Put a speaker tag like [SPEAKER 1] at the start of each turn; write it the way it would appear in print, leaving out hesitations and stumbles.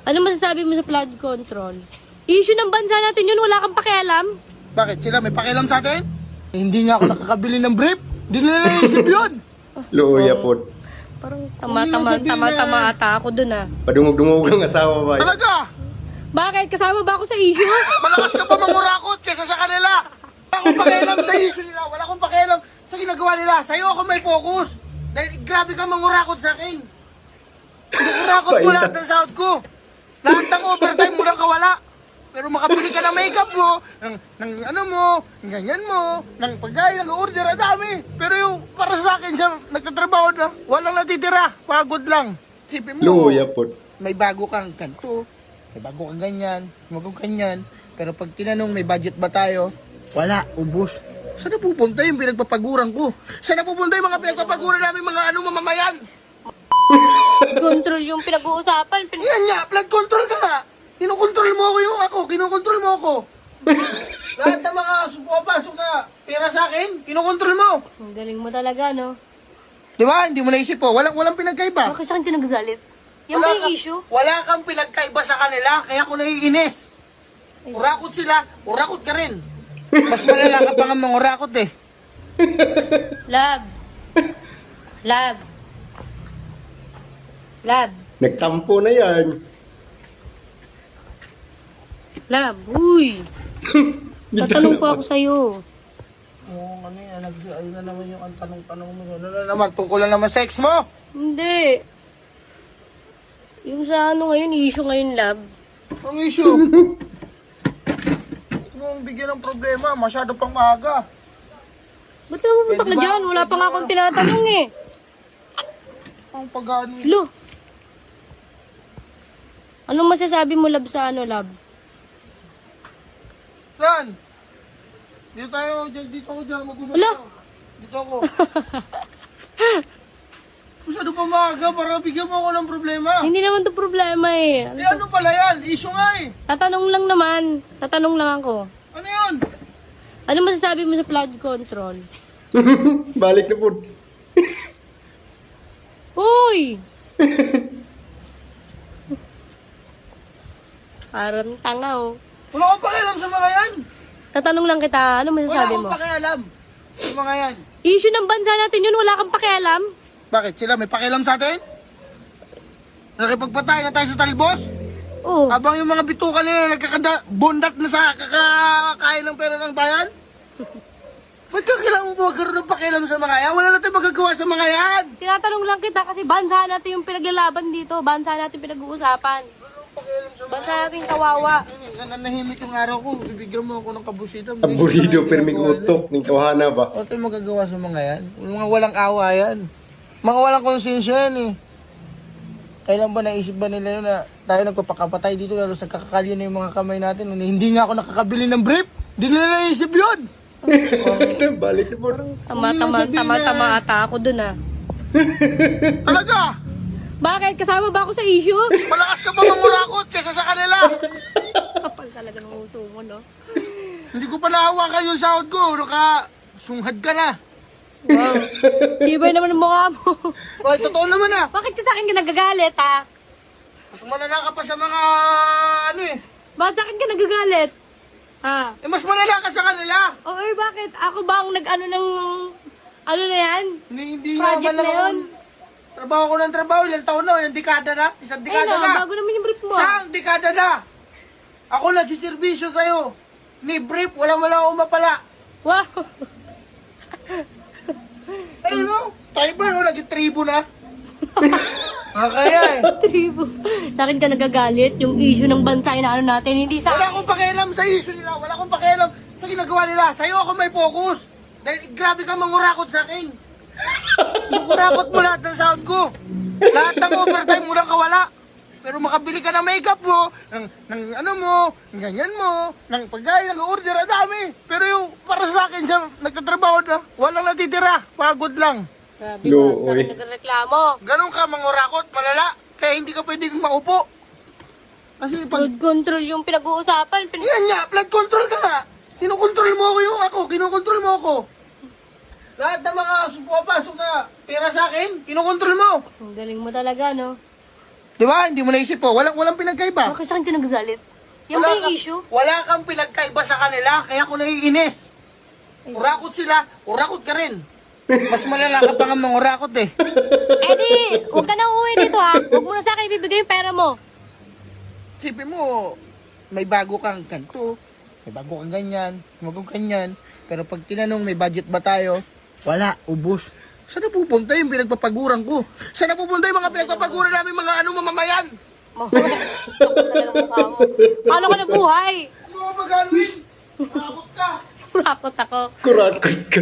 [SPEAKER 1] Ano masasabi mo sa flood control? Issue ng bansa natin yun, wala kang pakialam.
[SPEAKER 2] Bakit? Sila may pakialam sa atin? Hindi nga ako nakakabili ng brief. Di nila naisip yun.
[SPEAKER 3] Luya po.
[SPEAKER 1] Parang tama ata ako dun ah.
[SPEAKER 3] Padungog-dungog ang asawa ba?
[SPEAKER 2] Talaga?
[SPEAKER 1] Bakit? Kasama ba ako sa issue?
[SPEAKER 2] Malakas ka pa mangurakot kaysa sa kanila. Wala akong pakialam sa issue nila. Wala akong pakialam sa ginagawa nila. Sa'yo ako may focus. Dahil grabe ka mangurakot sa akin. Mangurakot mo lahat ng sahod ko. Lahat ng overtime mo lang kawala. Pero makabili ka ng makeup mo, ng ano mo, ng ganyan mo, ng pagkain, ng order, ang dami. Pero yung para sa akin siya, nagtatrabaho na, walang natitira, pagod lang. Sipin mo,
[SPEAKER 3] Luya po.
[SPEAKER 2] may bago kang kanto, may bago kang ganyan, may bago kang ganyan. Pero pag tinanong may budget ba tayo, wala, ubos. Saan napupunta yung pinagpapaguran ko? Saan napupunta yung mga pinagpapaguran namin mga mamamayan?
[SPEAKER 1] Control yung pinag-uusapan.
[SPEAKER 2] Yan nga, flood control ka nga. Kinokontrol mo ako yung ako, kinokontrol mo ako. Lahat ng mga pumapasok na pera sa akin, kinokontrol mo.
[SPEAKER 1] Ang galing mo talaga, no?
[SPEAKER 2] Di ba? Hindi mo naisip po. Walang pinagkaiba.
[SPEAKER 1] Bakit saan ka nagagalit? Yan ba yung issue?
[SPEAKER 2] Wala kang pinagkaiba sa kanila, kaya ako naiinis. Urakot sila, urakot ka rin. Mas malala ka pa nga mga urakot eh.
[SPEAKER 1] Lab. Lab. Lab.
[SPEAKER 3] Nagtampo na yan.
[SPEAKER 1] Lab. Uy. Tatanong po ako sa'yo.
[SPEAKER 2] Oo, ano yan, ayun na naman yung tanong-tanong mo. Ano na naman, tungkol na naman sex mo?
[SPEAKER 1] Hindi. Yung sa ano ngayon, issue ngayon, Lab.
[SPEAKER 2] Ang issue. Ito mo ang bigyan ng problema, masyado pang maaga.
[SPEAKER 1] Ba't naman pumunta ka
[SPEAKER 2] Pwede ba?
[SPEAKER 1] dyan? Wala pa nga akong tinatanong eh.
[SPEAKER 2] Ang pag-ano.
[SPEAKER 1] Lo. Anong masasabi mo, Lab, sa ano, Lab?
[SPEAKER 2] Saan? Dito ako dyan, mag-usap
[SPEAKER 1] Wala.
[SPEAKER 2] tayo. Dito ako. Masyado pa maaga para bigyan mo ako ng problema.
[SPEAKER 1] Hindi naman to problema eh.
[SPEAKER 2] Eh ano pala yan? Issue nga eh.
[SPEAKER 1] Tatanong lang naman. Tatanong lang ako.
[SPEAKER 2] Ano yun?
[SPEAKER 1] Ano masasabi mo sa flood control?
[SPEAKER 3] Balik na po.
[SPEAKER 1] Uy! Parang tanga oh.
[SPEAKER 2] Wala akong pakialam sa mga yan.
[SPEAKER 1] Tatanong lang kita, ano
[SPEAKER 2] Wala
[SPEAKER 1] masasabi
[SPEAKER 2] akong
[SPEAKER 1] mo?
[SPEAKER 2] pakialam sa mga yan.
[SPEAKER 1] Issue ng bansa natin yun, wala kang pakialam?
[SPEAKER 2] Bakit? Sila may pakialam sa atin? Nakipagpatay na tayo sa talbos?
[SPEAKER 1] Oo.
[SPEAKER 2] Habang yung mga bituka nila nagkakabondat na sa kakakain ng pera ng bayan? Ba't ka kailangan mo magkaroon ng pakialam sa mga yan? Wala natin magagawa sa mga yan.
[SPEAKER 1] Tinatanong lang kita kasi bansa natin yung pinaglalaban dito. Bansa natin pinag-uusapan.
[SPEAKER 2] Pakialam sa
[SPEAKER 1] Bansa natin kawawa.
[SPEAKER 2] nanahimik yung araw ko. Bibigyan mo ako ng kabusita.
[SPEAKER 3] Aburido perming utok. Ning tawhana ba?
[SPEAKER 2] Wala tayong magagawa sa mga yan. Mga walang awa yan. Mga walang konsensya yan eh. Kailan ba naisip ba nila yun na tayo nagpapakapatay dito lalo sa kakakalyo na yung mga kamay natin? Hindi nga ako nakakabili ng brief. Hindi nila naisip yun.
[SPEAKER 3] Balik na po.
[SPEAKER 1] Tama ata ako dun ah.
[SPEAKER 2] Talaga?
[SPEAKER 1] Bakit? Kasama ba ako sa issue?
[SPEAKER 2] Malakas ka pa mangurakot kaysa sa kanila.
[SPEAKER 1] Kapal talaga ng uto mo, no?
[SPEAKER 2] Hindi ko pa nahawakan yung sahod ko. Sungad ka na.
[SPEAKER 1] Wow. Di ba naman ang mukha mo?
[SPEAKER 2] Ay, totoo naman ah.
[SPEAKER 1] Bakit ka sa akin ka nagagalit, ha?
[SPEAKER 2] Mas malala ka pa sa mga ano eh.
[SPEAKER 1] Bakit sa akin ka nagagalit? Ha?
[SPEAKER 2] Eh, mas malala ka sa kanila.
[SPEAKER 1] O eh, bakit? Ako ba ang nag-ano ng... Ano na yan?
[SPEAKER 2] Hindi
[SPEAKER 1] Project
[SPEAKER 2] nga man
[SPEAKER 1] na yun?
[SPEAKER 2] Trabaho ko ng trabaho. Ilang taon na? Ilang dekada na? Isang
[SPEAKER 1] Ay
[SPEAKER 2] dekada
[SPEAKER 1] na,
[SPEAKER 2] na.
[SPEAKER 1] bago naman yung brief mo.
[SPEAKER 2] Isang dekada na. Ako nagsiservisyo sa'yo. Ni brief, walang umapala.
[SPEAKER 1] Wow!
[SPEAKER 2] Ay no, tayo ba no? Naging tribo na. Kaya eh.
[SPEAKER 1] Tribo. Sa akin ka nagagalit, yung issue ng bansa na ano natin, hindi sa...
[SPEAKER 2] Wala akong pakialam sa issue nila. Wala akong pakialam sa ginagawa nila. Sa'yo ako may focus. Dahil grabe ka mangurakot sa akin. Mangurakot mo lahat ng sahod ko. Lahat ng overtime mo lang kawala. Pero makabili ka ng makeup mo, ng ano mo, ng ganyan mo, ng pagkain, ng order, ang dami. Pero yung para sa akin siya, nagtatrabaho na, walang natitira, pagod lang.
[SPEAKER 1] Grabe
[SPEAKER 3] No,
[SPEAKER 1] ka, sa
[SPEAKER 3] oy.
[SPEAKER 1] akin nagreklamo.
[SPEAKER 2] Ganon ka mangurakot, malala. Kaya hindi ka pwedeng maupo. Kasi pag...
[SPEAKER 1] Flood control yung pinag-uusapan.
[SPEAKER 2] Yan nga, flood control ka nga. Kinokontrol mo ako yung ako, kinokontrol mo ako. Lahat ng mga pumapasok na pera sa akin, kinokontrol mo.
[SPEAKER 1] Ang galing mo talaga, no?
[SPEAKER 2] Di ba? Hindi mo naisip po. Walang pinagkaiba.
[SPEAKER 1] Bakit sa akin ka nagagalit? Yan ba yung issue?
[SPEAKER 2] Wala kang pinagkaiba sa kanila, kaya ako naiinis. Kurakot sila, kurakot ka rin. Mas malala ka pa nga mangurakot eh.
[SPEAKER 1] Eddie, huwag ka na uuwi dito ha. Huwag mo na sa akin ibibigay yung pera mo.
[SPEAKER 2] Sipin mo, may bago kang kanto, may bago kang ganyan, bagong ganyan. Pero pag tinanong may budget ba tayo, wala, ubos. Saan napupunta yung pinagpapaguran ko? Saan napupunta yung mga pinagpapaguran namin mga mamamayan?
[SPEAKER 1] Mahulog talaga mukha mo. Paano ka nabuhay?
[SPEAKER 2] Ano mo ba gagawin? Kurakot ka.
[SPEAKER 1] Kurakot ako.
[SPEAKER 3] Kurakot ka.